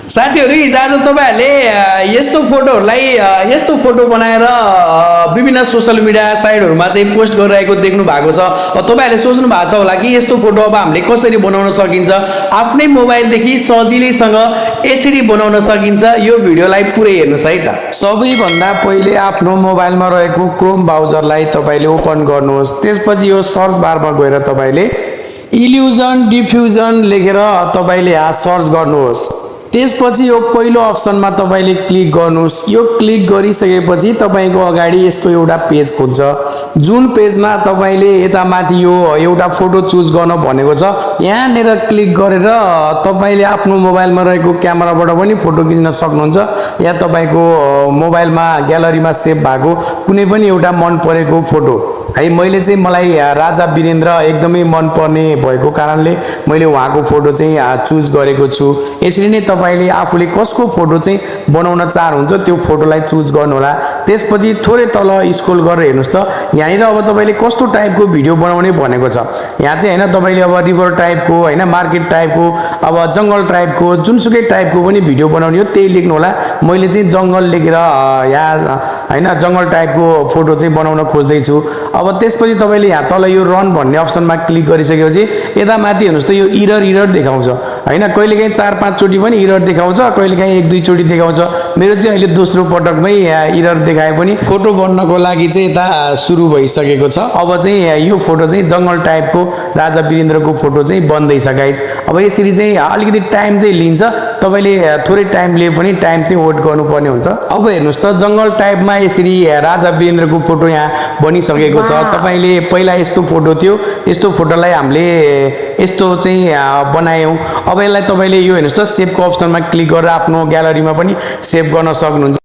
साथीहरु हिजो तपाईहरुले यस्तो फोटोहरुलाई यस्तो फोटो बनाएर विभिन्न सोशल मिडिया साइटहरुमा चाहिँ पोस्ट गरिरहेको देख्नु भएको छ। तपाईहरुले सोच्नु भएको छ होला कि यस्तो फोटो अब हामीले कसरी बनाउन सकिन्छ, आफ्नै मोबाइल देखि सजिलैसँग यसरी बनाउन सकिन्छ। यो भिडियोलाई पुरै हेर्नुस् है त। सबैभन्दा पहिले आफ्नो मोबाइलमा रहेको क्रोम ब्राउजरलाई तपाईले ओपन गर्नुहोस्। त्यसपछि यो सर्च बारमा गएर तपाईले इल्युजन डिफ्युजन लेखेर तपाईले यहाँ सर्च गर्नुहोस्। त्यसपछि यो पहिलो अप्सनमा तपाईले क्लिक गर्नुहोस्। यो क्लिक गरिसकेपछि तपाईको अगाडि यस्तो एउटा पेज खुल्छ, जुन पेजमा तपाईले यता माथि यो एउटा फोटो चुज गर्न भनेको छ। यहाँनेर क्लिक गरेर तपाईले आफ्नो मोबाइलमा रहेको क्यामेराबाट पनि फोटो खिच्न सक्नुहुन्छ या तपाईको मोबाइलमा ग्यालरीमा सेभ भएको कुनै पनि एउटा मन परेको फोटो है। मैले चाहिँ मलाई राजा वीरेन्द्र एकदमै मन पर्ने भएको कारणले मैले उहाँको फोटो चाहिँ चुज गरेको छु। यसरी नै तपाईले आफूले कसको फोटो चाहिँ बनाउन चाहनुहुन्छ त्यो फोटोलाई चुज गर्नु होला। त्यसपछि थोरै तल स्क्रोल गरेर हेर्नुस् त, यहाँनिर अब तपाईले कस्तो टाइपको भिडियो बनाउने भनेको छ। यहाँ चाहिँ हैन तपाईले अब रिभर टाइपको हैन, मार्केट टाइपको, अब जंगल टाइपको, जुनसुकै टाइपको पनि भिडियो बनाउने हो त्यही लेख्नु होला। मैले चाहिँ जंगल लेखेर यहाँ हैन जंगल टाइपको फोटो चाहिँ बनाउन खोज्दै छु। अब त्यसपछि तपाईले यहाँ तल यो रन भन्ने अप्सनमा क्लिक गरिसकेपछि यता माथि हेर्नुस् त यो एरर देखाउँछ हैन। कहिलेकाहीँ 4-5 चोटी पनि एरर देखाउँछ, कहिलेकाहीँ 1-2 चोटी देखाउँछ। मेरो चाहिँ अहिले दोस्रो पटकमै एरर देखाए पनि फोटो बन्नको लागि चाहिँ यता सुरु भइसकेको छ। अब चाहिँ यो फोटो चाहिँ जंगल टाइपको राजा वीरेन्द्रको फोटो चाहिँ बन्दैछ गाइज। अब यसरी चाहिँ अलिकति टाइम चाहिँ लिन्छ, तपाईले थोरै टाइम लिए पनि टाइम चाहिँ वेट गर्नुपर्ने हुन्छ। अब हेर्नुस् त जंगल टाइपमा यसरी राजा वीरेन्द्रको फोटो यहाँ बनिसकेको छ। तपाईले पहिला यस्तो फोटो थियो, यस्तो फोटोलाई हामीले यस्तो चाहिँ बनायौं। अब यसलाई तपाईले यो हेर्नुस् त सेभको अप्सनमा क्लिक गरेर आफ्नो ग्यालरीमा पनि सेभ गर्न सक्नुहुन्छ।